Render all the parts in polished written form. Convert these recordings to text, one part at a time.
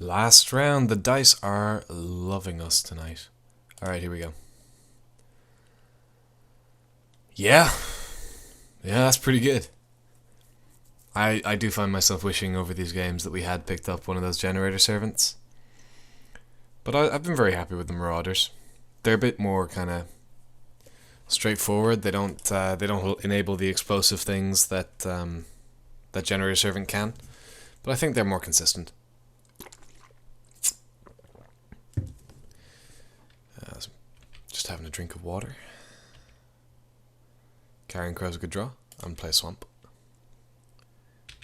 Last round. The dice are loving us tonight. Alright, here we go. Yeah. Yeah, that's pretty good. I do find myself wishing over these games that we had picked up one of those generator servants. But I've been very happy with the Marauders. They're a bit more kind of straightforward. They don't enable the explosive things that that generator servant can. But I think they're more consistent. Just having a drink of water. Carrying Crow's a good draw. And play Swamp.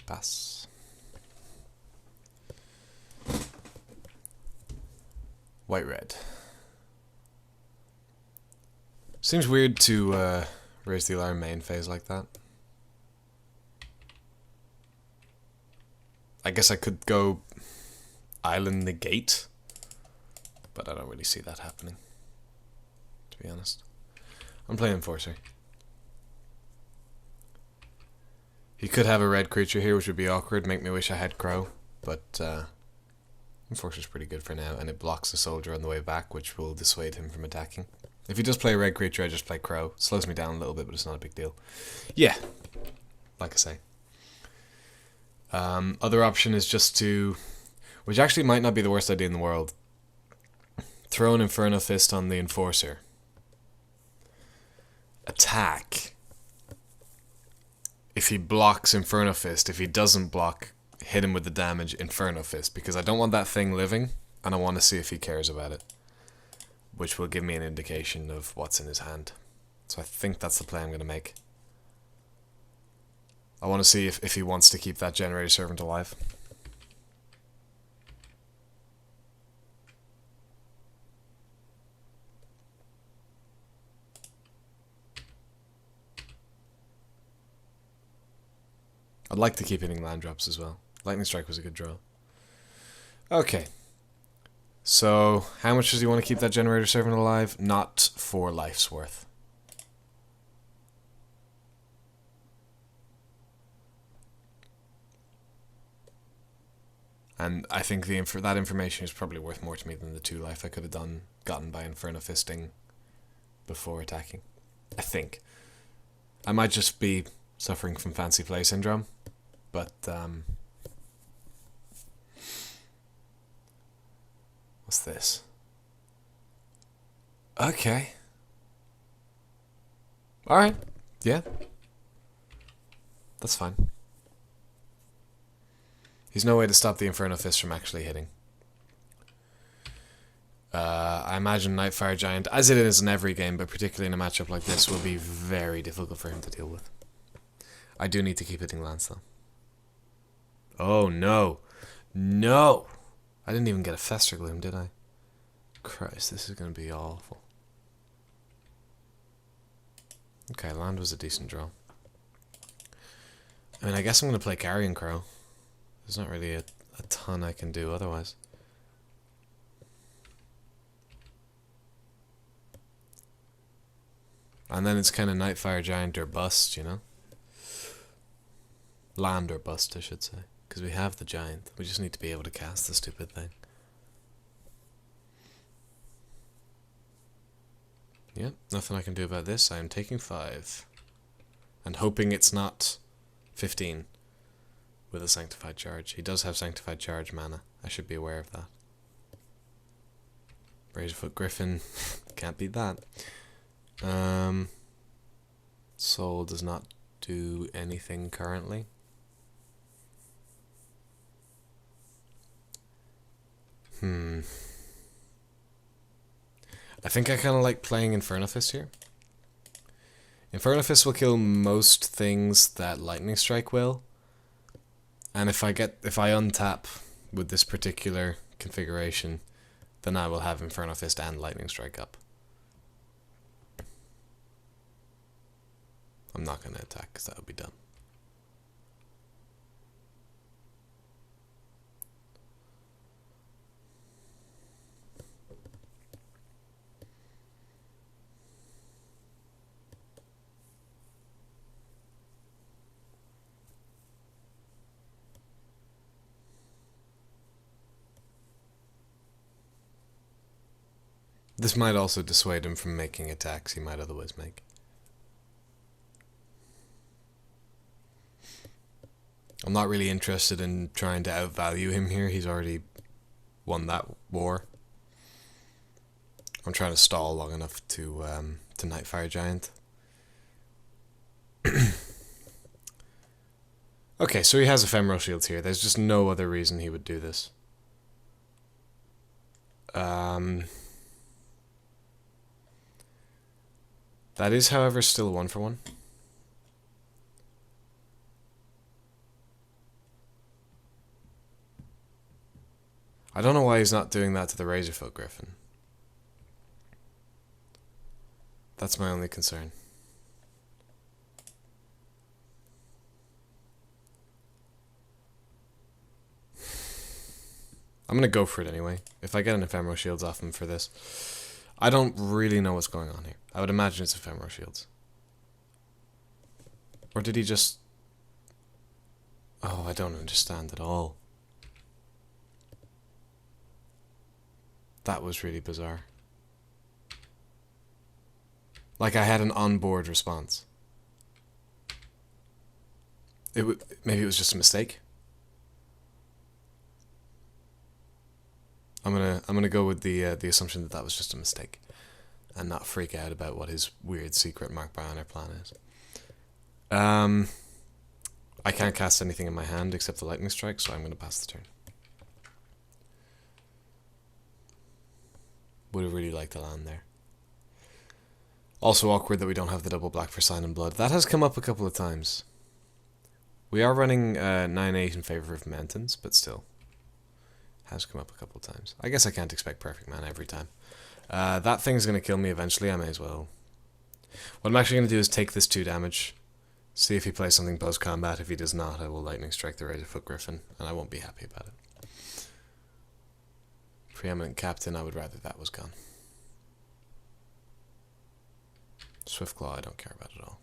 Pass. White red. Seems weird to raise the alarm main phase like that. I guess I could go Island Negate, but I don't really see that happening, to be honest. I'm playing Enforcer. He could have a red creature here, which would be awkward, make me wish I had Crow, but Enforcer's pretty good for now, and it blocks the soldier on the way back, which will dissuade him from attacking. If he does play a red creature, I just play Crow. Slows me down a little bit, but it's not a big deal. Yeah, like I say. Other option is just to, which actually might not be the worst idea in the world, throw an Inferno Fist on the Enforcer. Attack. If he blocks Inferno Fist, if he doesn't block, hit him with the damage Inferno Fist, because I don't want that thing living, and I want to see if he cares about it, which will give me an indication of what's in his hand. So I think that's the play I'm going to make. I want to see if he wants to keep that generator servant alive. I'd like to keep hitting land drops as well. Lightning Strike was a good draw. Okay. So, how much does he want to keep that generator servant alive? Not 4 life's worth. And I think that information is probably worth more to me than the 2 life I could have gotten by Inferno Fisting before attacking. I think. I might just be suffering from fancy play syndrome, but what's this? Okay. Alright. Yeah. That's fine. There's no way to stop the Inferno Fist from actually hitting. I imagine Nightfire Giant, as it is in every game, but particularly in a matchup like this, will be very difficult for him to deal with. I do need to keep hitting lands, though. Oh, no. No! I didn't even get a Fester Gloom, did I? Christ, this is going to be awful. Okay, land was a decent draw. I mean, I guess I'm going to play Carrion Crow. There's not really a ton I can do otherwise. And then it's kind of Nightfire Giant or bust, you know? Land or bust, I should say. Because we have the Giant. We just need to be able to cast the stupid thing. Yep, nothing I can do about this. I am taking 5. And hoping it's not 15 with a Sanctified Charge. He does have Sanctified Charge mana. I should be aware of that. Razorfoot Griffin. Can't beat that. Soul does not do anything currently. I think I kind of like playing Inferno Fist here. Inferno Fist will kill most things that Lightning Strike will. And if I untap with this particular configuration, then I will have Inferno Fist and Lightning Strike up. I'm not going to attack because that would be dumb. This might also dissuade him from making attacks he might otherwise make. I'm not really interested in trying to outvalue him here. He's already won that war. I'm trying to stall long enough to Nightfire Giant. Okay, so he has ephemeral shields here. There's just no other reason he would do this. That is, however, still a 1-for-1. I don't know why he's not doing that to the Razorfoot Griffin. That's my only concern. I'm gonna go for it anyway. If I get an ephemeral shields off him for this. I don't really know what's going on here. I would imagine it's ephemeral shields. Or did he just... Oh, I don't understand at all. That was really bizarre. Like I had an onboard response. Maybe it was just a mistake. I'm gonna go with the assumption that was just a mistake, and not freak out about what his weird secret mark by honor plan is. I can't cast anything in my hand except the lightning strike, so I'm gonna pass the turn. Would have really liked to land there. Also awkward that we don't have the double black for Sign and Blood. That has come up a couple of times. We are running 9-8 in favor of mountains, but still. Has come up a couple of times. I guess I can't expect perfect mana every time. That thing's going to kill me eventually. I may as well. What I'm actually going to do is take this 2 damage. See if he plays something post-combat. If he does not, I will lightning strike the Razorfoot Griffin, and I won't be happy about it. Preeminent Captain, I would rather that was gone. Swiftclaw, I don't care about at all.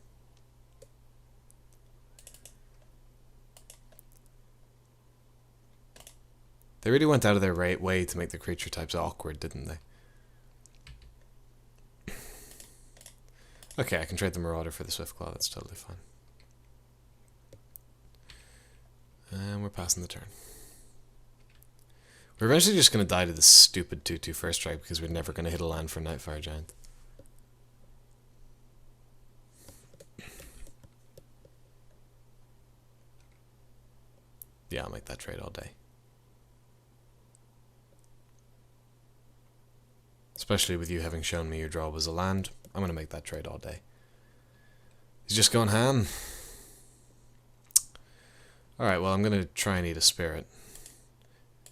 They really went out of their way to make the creature types awkward, didn't they? Okay, I can trade the Marauder for the Swiftclaw, that's totally fine. And we're passing the turn. We're eventually just going to die to this stupid 2/2 first strike because we're never going to hit a land for Nightfire Giant. Yeah, I'll make that trade all day. Especially with you having shown me your draw was a land. I'm going to make that trade all day. He's just going ham. Alright, well, I'm going to try and eat a spirit.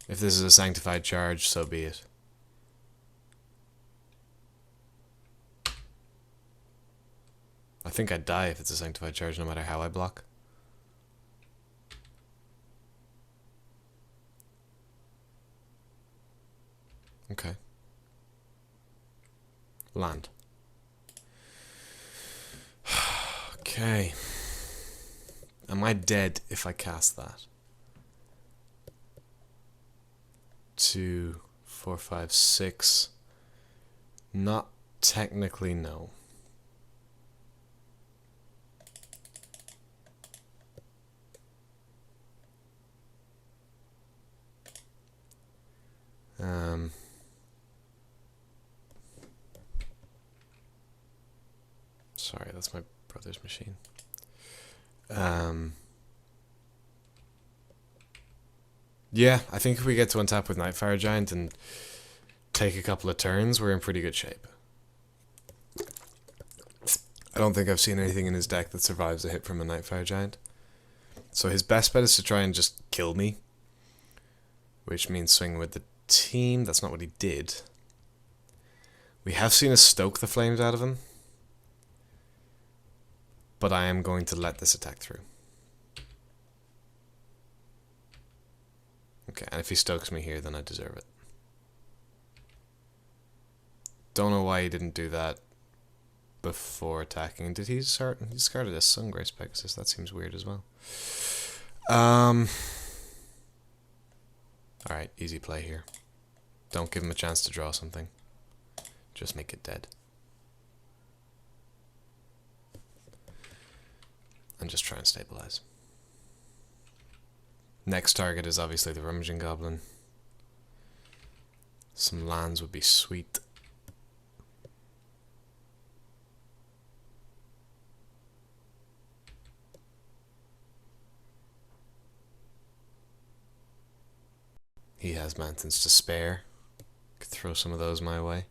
If this is a sanctified charge, so be it. I think I'd die if it's a sanctified charge, no matter how I block. Okay. Land. Okay. Am I dead if I cast that? 2, 4, 5, 6. Not technically, no. Sorry, that's my brother's machine. Yeah, I think if we get to untap with Nightfire Giant and take a couple of turns, we're in pretty good shape. I don't think I've seen anything in his deck that survives a hit from a Nightfire Giant. So his best bet is to try and just kill me, which means swing with the team. That's not what he did. We have seen us stoke the flames out of him, but I am going to let this attack through. Okay, and if he stokes me here, then I deserve it. Don't know why he didn't do that before attacking. Did he start? He discarded a Sungrace Pegasus. That seems weird as well. Alright, easy play here. Don't give him a chance to draw something. Just make it dead. And just try and stabilize. Next target is obviously the Rummaging Goblin. Some lands would be sweet. He has mountains to spare. Could throw some of those my way.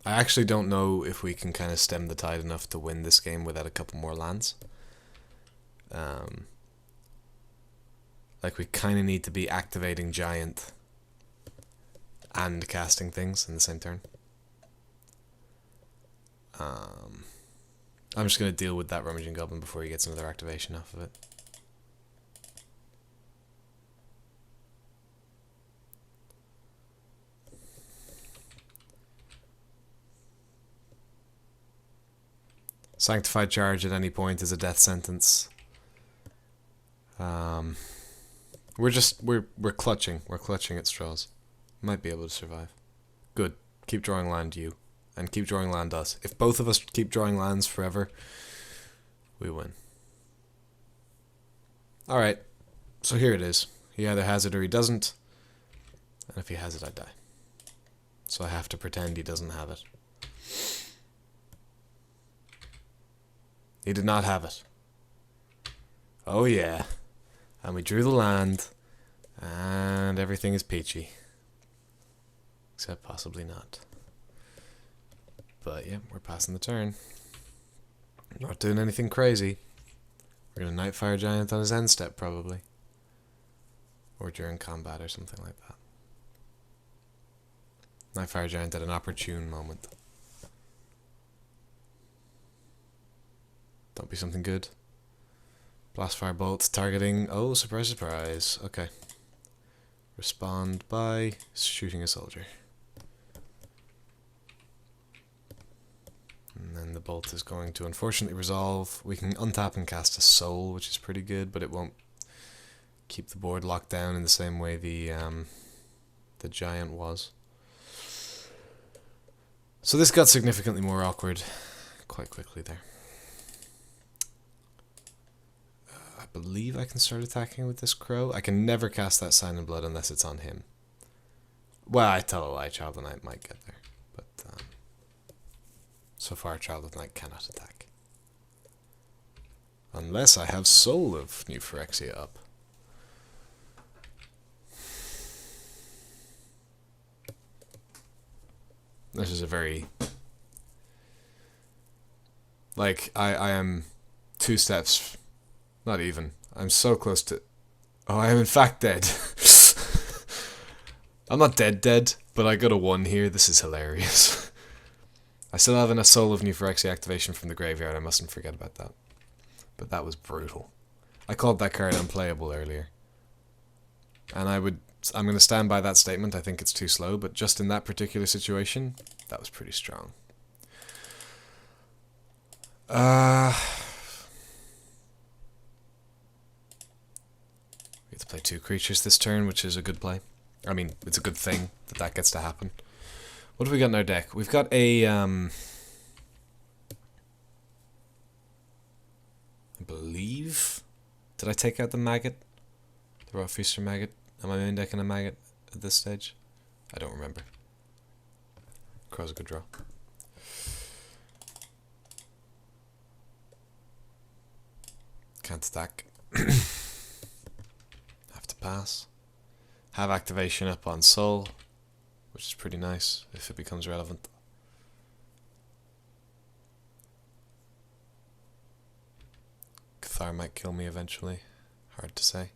I actually don't know if we can kind of stem the tide enough to win this game without a couple more lands. Like, we kind of need to be activating Giant and casting things in the same turn. I'm just going to deal with that Rummaging Goblin before he gets another activation off of it. Sanctified Charge at any point is a death sentence. We're clutching. We're clutching at straws. Might be able to survive. Good. Keep drawing land, you. And keep drawing land, us. If both of us keep drawing lands forever, we win. Alright. So here it is. He either has it or he doesn't. And if he has it, I die. So I have to pretend he doesn't have it. He did not have it. Oh yeah. And we drew the land. And everything is peachy. Except possibly not. But yeah, we're passing the turn. Not doing anything crazy. We're going to Nightfire Giant on his end step probably. Or during combat or something like that. Nightfire Giant at an opportune moment. Don't be something good. Blastfire Bolt targeting. Oh, surprise, surprise. Okay. Respond by shooting a soldier. And then the bolt is going to unfortunately resolve. We can untap and cast a soul, which is pretty good, but it won't keep the board locked down in the same way the giant was. So this got significantly more awkward quite quickly there. I believe I can start attacking with this crow. I can never cast that Sign in Blood unless it's on him. Well, I tell a lie, Child of Night might get there, but so far Child of Night cannot attack. Unless I have Soul of New Phyrexia up. This is a very... Like, I am 2 steps... Not even. I'm so close to... Oh, I am in fact dead. I'm not dead, but I got a 1 here. This is hilarious. I still have a Soul of New Phyrexia activation from the graveyard. I mustn't forget about that. But that was brutal. I called that card unplayable earlier. And I'm going to stand by that statement. I think it's too slow, but just in that particular situation, that was pretty strong. We get to play 2 creatures this turn, which is a good play. I mean, it's a good thing that that gets to happen. What have we got in our deck? We've got a, I believe... Did I take out the Maggot? The Raw Feaster Maggot? Am I main decking a Maggot at this stage? I don't remember. Crow's a good draw. Can't attack. Have to pass. Have activation up on Soul, which is pretty nice if it becomes relevant. Cathar might kill me eventually. Hard to say.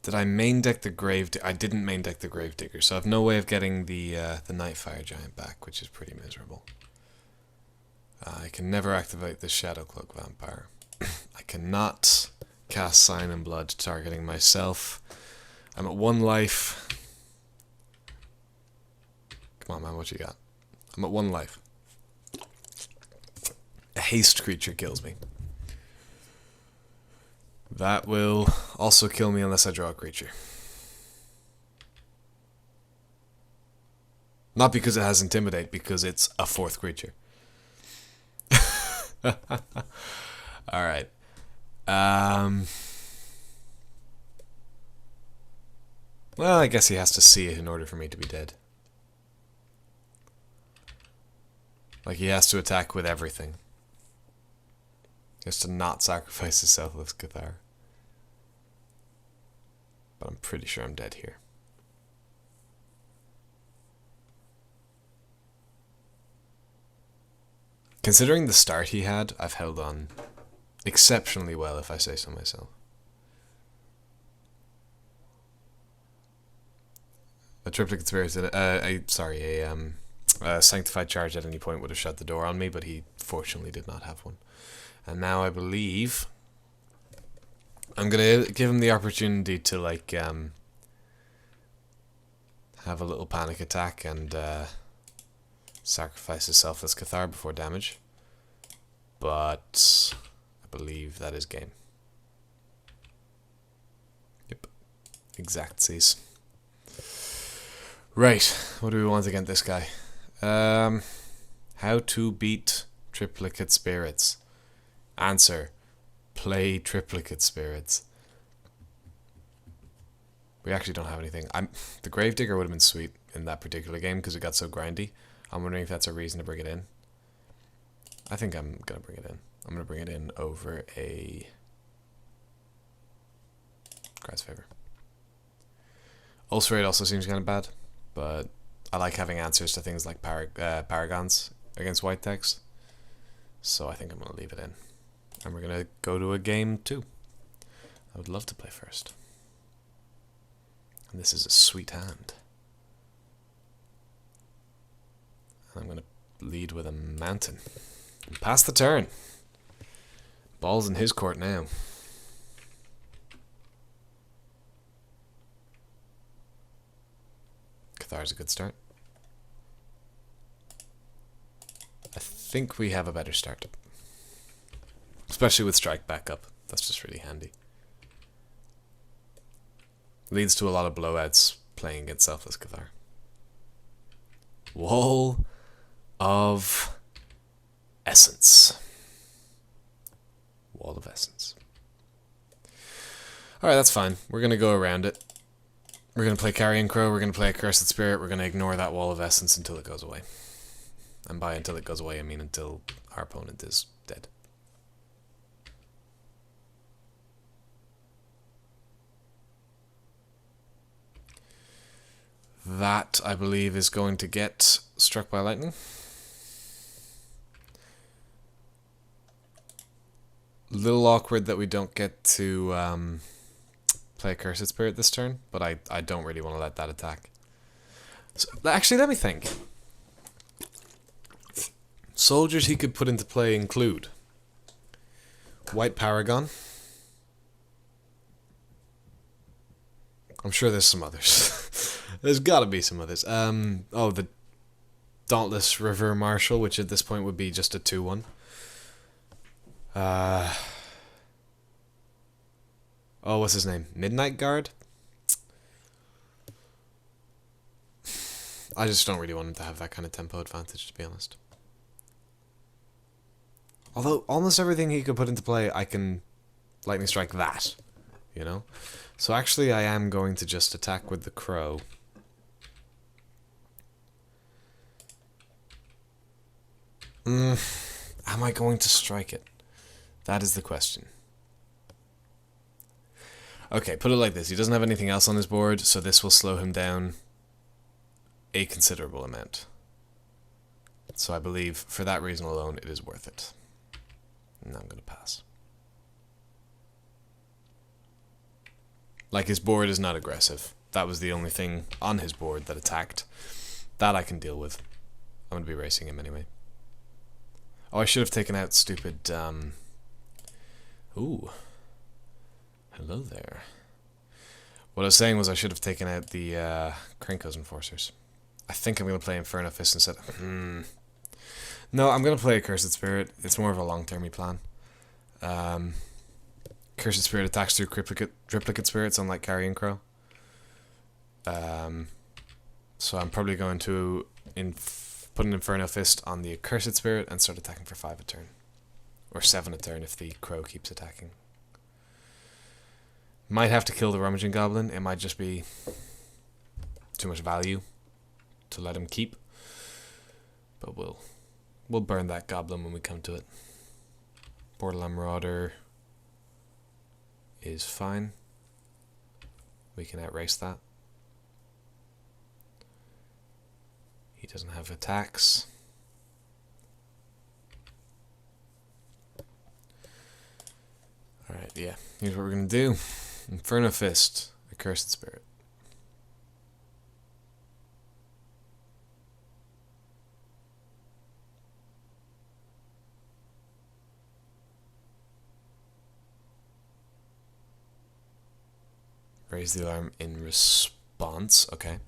Did I main deck the Gravedigger? I didn't main deck the Gravedigger, so I have no way of getting the Nightfire Giant back, which is pretty miserable. I can never activate the Shadowcloak Vampire. I cannot cast Sign in Blood targeting myself. I'm at 1 life. Come on, man, what you got? I'm at 1 life. haste creature kills me. That will also kill me unless I draw a creature. Not because it has Intimidate, because it's a 4th creature. Alright. Well, I guess he has to see it in order for me to be dead. Like, he has to attack with everything. He has to not sacrifice his Selfless Cathar. But I'm pretty sure I'm dead here. Considering the start he had, I've held on exceptionally well, if I say so myself. A Triplicate Spirit, a Sanctified Charge at any point would have shut the door on me, but he fortunately did not have one. And now I believe I'm gonna give him the opportunity to, like, have a little panic attack and sacrifice his Selfless Cathar before damage. But I believe that is game. Yep. Exactsies. Right, what do we want against this guy? How to beat Triplicate Spirits. Answer: play Triplicate Spirits. We actually don't have anything. The Gravedigger would have been sweet in that particular game because it got so grindy. I'm wondering if that's a reason to bring it in. I think I'm going to bring it in. I'm going to bring it in over a Cry's Favor. Ulcerate also seems kind of bad, but I like having answers to things like Paragons against white decks. So I think I'm going to leave it in. And we're going to go to a game 2. I would love to play first. And this is a sweet hand. And I'm going to lead with a mountain. And pass the turn. Ball's in his court now. Cathar's a good start. I think we have a better start. Especially with Strike back up. That's just really handy. Leads to a lot of blowouts playing against Selfless Cathar. Wall of Essence. Wall of Essence. Alright, that's fine. We're going to go around it. We're going to play Carrion Crow, we're going to play a Cursed Spirit, we're going to ignore that Wall of Essence until it goes away. And by until it goes away, I mean until our opponent is dead. That, I believe, is going to get struck by lightning. Little awkward that we don't get to play a Cursed Spirit this turn, but I don't really want to let that attack. So, actually, let me think. Soldiers he could put into play include White Paragon. I'm sure there's some others. There's gotta be some others. Oh, the Dauntless River Marshal, which at this point would be just a 2-1. Oh, what's his name? Midnight Guard? I just don't really want him to have that kind of tempo advantage, to be honest. Although, almost everything he could put into play, I can lightning strike that, you know? So actually, I am going to just attack with the Crow. Am I going to strike it? That is the question. Okay, put it like this. He doesn't have anything else on his board, so this will slow him down a considerable amount. So I believe, for that reason alone, it is worth it. And I'm going to pass. Like, his board is not aggressive. That was the only thing on his board that attacked. That I can deal with. I'm going to be racing him anyway. Oh, I should have taken out stupid, Ooh. Hello there. What I was saying was I should have taken out the Krenko's Enforcers. I think I'm going to play Inferno Fist instead. No, I'm going to play a Cursed Spirit. It's more of a long-termy plan. Cursed Spirit attacks through triplicate spirits, unlike Carrion Crow. So I'm probably going to put an Inferno Fist on the Cursed Spirit and start attacking for 5 a turn. Or 7 a turn if the Crow keeps attacking. Might have to kill the Rummaging Goblin. It might just be too much value to let him keep. But we'll burn that Goblin when we come to it. Borderland Marauder is fine. We can outrace that. He doesn't have attacks. Alright, yeah. Here's what we're going to do. Inferno Fist, a Cursed Spirit. Raise the alarm in response. Okay.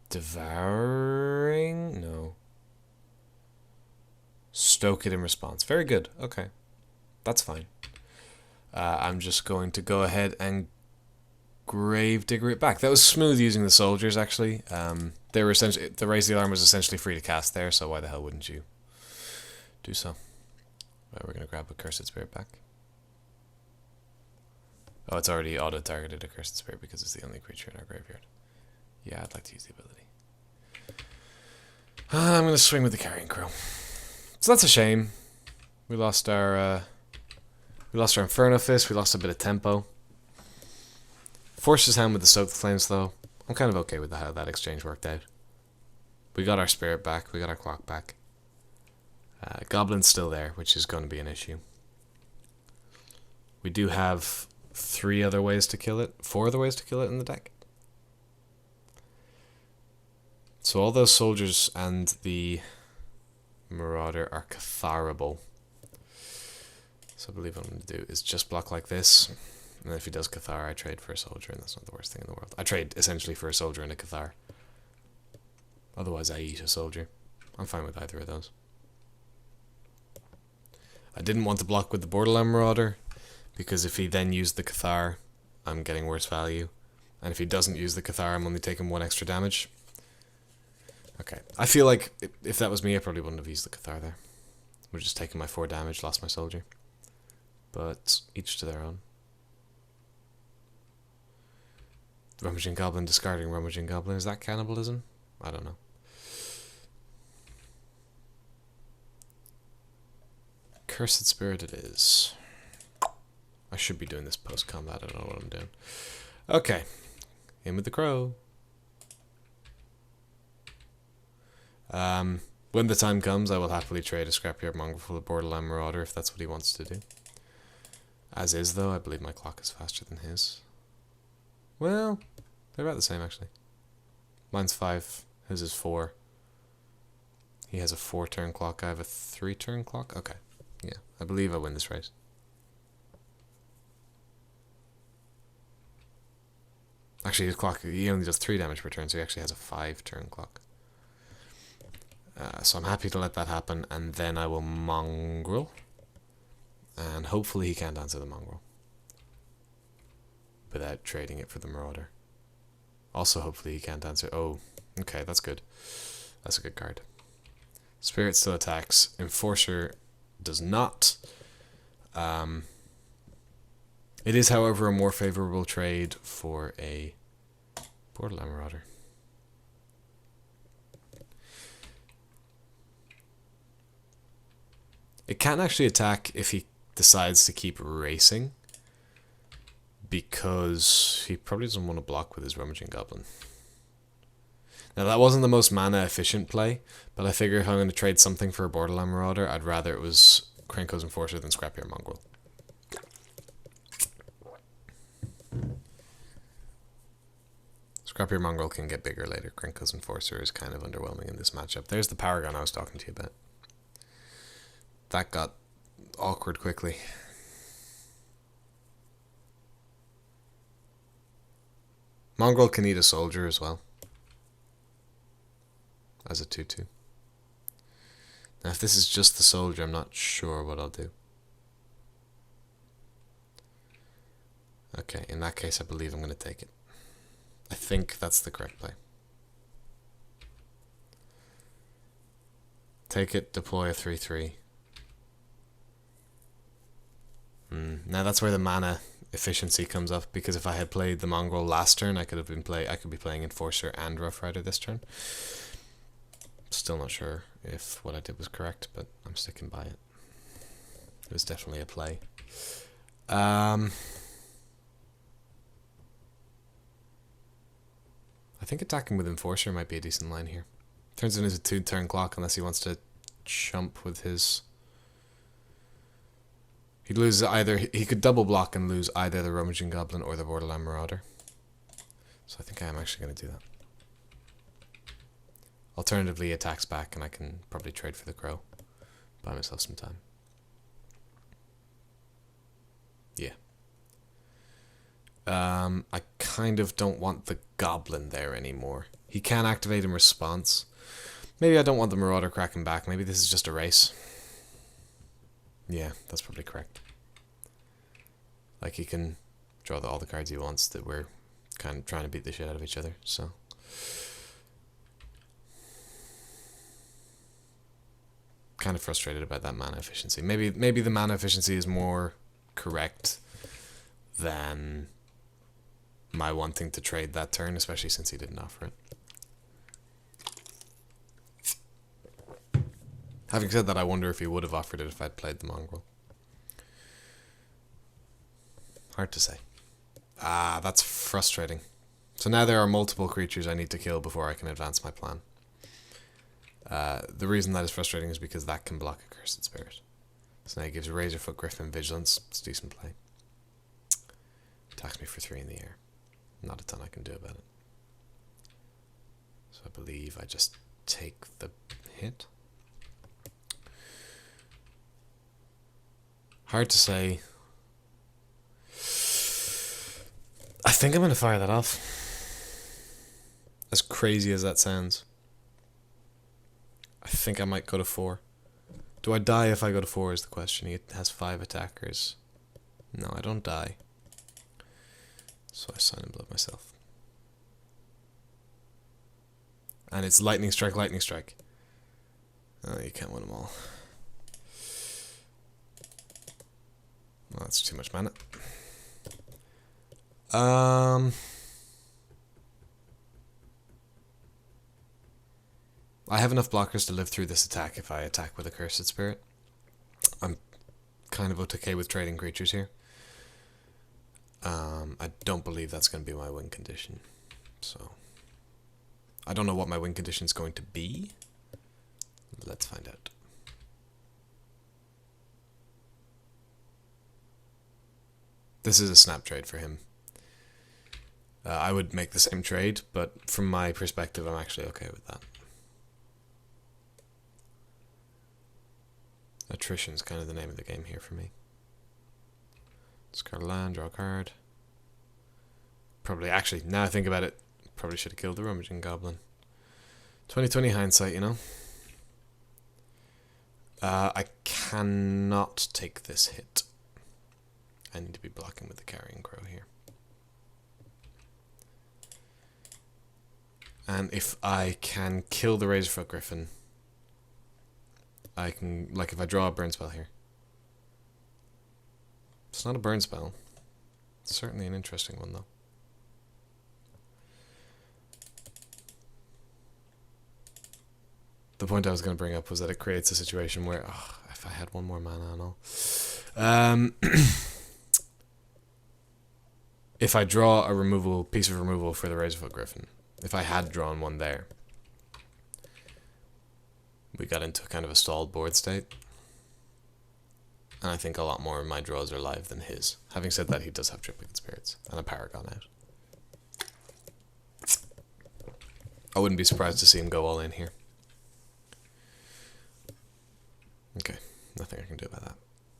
Devouring? No. Stoke it in response. Very good. Okay. That's fine. I'm just going to go ahead and Gravedigger it back. That was smooth using the soldiers, actually. They were essentially, the Raise the Alarm was essentially free to cast there, so why the hell wouldn't you do so? Right, we're going to grab a Cursed Spirit back. Oh, it's already auto-targeted a Cursed Spirit because it's the only creature in our graveyard. Yeah, I'd like to use the ability. I'm going to swing with the Carrion Crow. So that's a shame. We lost our Inferno Fist. We lost a bit of tempo. Forced his hand with the Stoke the Flames, though. I'm kind of okay with how that exchange worked out. We got our Spirit back. We got our Clock back. Goblin's still there, which is going to be an issue. We do have 3 other ways to kill it. 4 other ways to kill it in the deck. So all those soldiers and the Marauder are Catharable. So I believe what I'm going to do is just block like this. And then if he does Cathar, I trade for a soldier, and that's not the worst thing in the world. I trade essentially for a soldier and a Cathar. Otherwise I eat a soldier. I'm fine with either of those. I didn't want to block with the Borderland Marauder, because if he then used the Cathar, I'm getting worse value. And if he doesn't use the Cathar, I'm only taking 1 extra damage. Okay, I feel like if that was me, I probably wouldn't have used the Cathar there. We're just taking my 4 damage, lost my soldier. But each to their own. Rummaging Goblin discarding Rummaging Goblin, is that cannibalism? I don't know. Cursed Spirit it is. I should be doing this post-combat, I don't know what I'm doing. Okay, in with the Crow. When the time comes, I will happily trade a Scrapyard Mongrel for the Borderland Marauder if that's what he wants to do. As is, though, I believe my clock is faster than his. Well, they're about the same, actually. Mine's 5, his is 4. He has a 4-turn clock, I have a 3-turn clock. Okay, yeah, I believe I win this race. Actually, his clock, he only does 3 damage per turn, so he actually has a 5-turn clock. So I'm happy to let that happen, and then I will Mongrel. And hopefully he can't answer the Mongrel without trading it for the Marauder. Also, hopefully he can't answer... Oh, okay, that's good. That's a good card. Spirit still attacks. Enforcer does not. It is, however, a more favorable trade for a Borderland Marauder. It can't actually attack if he decides to keep racing, because he probably doesn't want to block with his Rummaging Goblin. Now, that wasn't the most mana efficient play, but I figure if I'm going to trade something for a Borderland Marauder, I'd rather it was Krenko's Enforcer than Scrapyard Mongrel. Scrapyard Mongrel can get bigger later. Krenko's Enforcer is kind of underwhelming in this matchup. There's the power gun I was talking to you about. That got awkward quickly. Mongrel can eat a soldier as well. As a 2/2. Now if this is just the soldier, I'm not sure what I'll do. Okay, in that case I believe I'm going to take it. I think that's the correct play. Take it, deploy a 3/3. Now that's where the mana efficiency comes up, because if I had played the Mongrel last turn, I could be playing Enforcer and Rough Rider this turn. Still not sure if what I did was correct, but I'm sticking by it. It was definitely a play. I think attacking with Enforcer might be a decent line here. Turns it into a 2-turn clock unless he wants to chump with his... He'd lose either... He could double block and lose either the Rummaging Goblin or the Borderland Marauder. So I think I am actually going to do that. Alternatively, he attacks back and I can probably trade for the Crow. Buy myself some time. Yeah. I kind of don't want the Goblin there anymore. He can activate in response. Maybe I don't want the Marauder cracking back. Maybe this is just a race. Yeah, that's probably correct. Like, he can draw all the cards he wants that we're kind of trying to beat the shit out of each other, so... Kind of frustrated about that mana efficiency. Maybe the mana efficiency is more correct than my wanting to trade that turn, especially since he didn't offer it. Having said that, I wonder if he would have offered it if I'd played the Mongrel. Hard to say. Ah, that's frustrating. So now there are multiple creatures I need to kill before I can advance my plan. The reason that is frustrating is because that can block a Cursed Spirit. So now he gives Razorfoot Griffin Vigilance. It's a decent play. Attacks me for 3 in the air. Not a ton I can do about it. So I believe I just take the hit. Hard to say. I think I'm going to fire that off. As crazy as that sounds. I think I might go to 4. Do I die if I go to 4 is the question. He has 5 attackers. No, I don't die. So I sign in blood myself. And it's lightning strike, lightning strike. Oh, you can't win them all. Well, that's too much mana. I have enough blockers to live through this attack if I attack with a Cursed Spirit. I'm kind of okay with trading creatures here. I don't believe that's going to be my win condition. So, I don't know what my win condition is going to be. Let's find out. This is a snap trade for him. I would make the same trade, but from my perspective, I'm actually okay with that. Attrition's kind of the name of the game here for me. Discard a land, draw a card. Probably, actually, now I think about it, probably should have killed the Rummaging Goblin. 2020 hindsight, you know. I cannot take this hit. I need to be blocking with the Carrion Crow here. And if I can kill the Razorfoot Griffin, I can, like if I draw a burn spell here. It's not a burn spell. It's certainly an interesting one though. The point I was going to bring up was that it creates a situation where, oh, if I had one more mana and all. If I draw a piece of removal for the Razorfoot Griffin, if I had drawn one there, we got into kind of a stalled board state. And I think a lot more of my draws are live than his. Having said that, he does have Triplicate Spirits and a Paragon out. I wouldn't be surprised to see him go all in here. Okay, nothing I can do about that.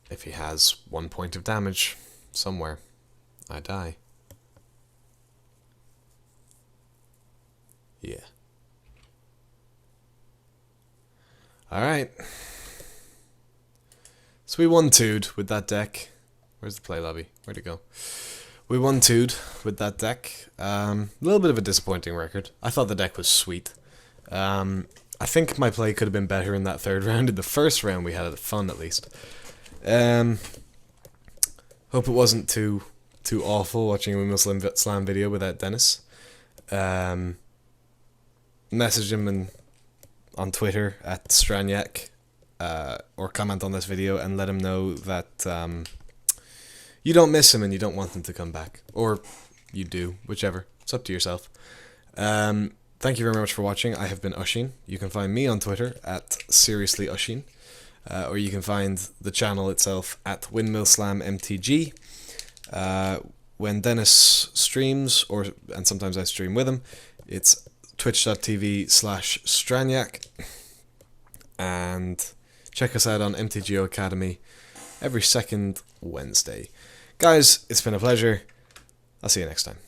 If he has 1 point of damage somewhere, I die. Alright. So we 1-2'd with that deck. Where's the play lobby? Where'd it go? We 1-2'd with that deck. A little bit of a disappointing record. I thought the deck was sweet. I think my play could have been better in that third round. In the first round we had fun at least. Hope it wasn't too awful watching a Windmill Slam video without Denis. Message him on Twitter at Stranyak, or comment on this video and let him know that you don't miss him and you don't want him to come back. Or you do, whichever. It's up to yourself. Thank you very much for watching. I have been Oisin. You can find me on Twitter at SeriouslyOisin, or you can find the channel itself at Windmill Slam MTG. When Denis streams, and sometimes I stream with him, it's twitch.tv/Stranyak. And check us out on MTGO Academy every second Wednesday. Guys, it's been a pleasure. I'll see you next time.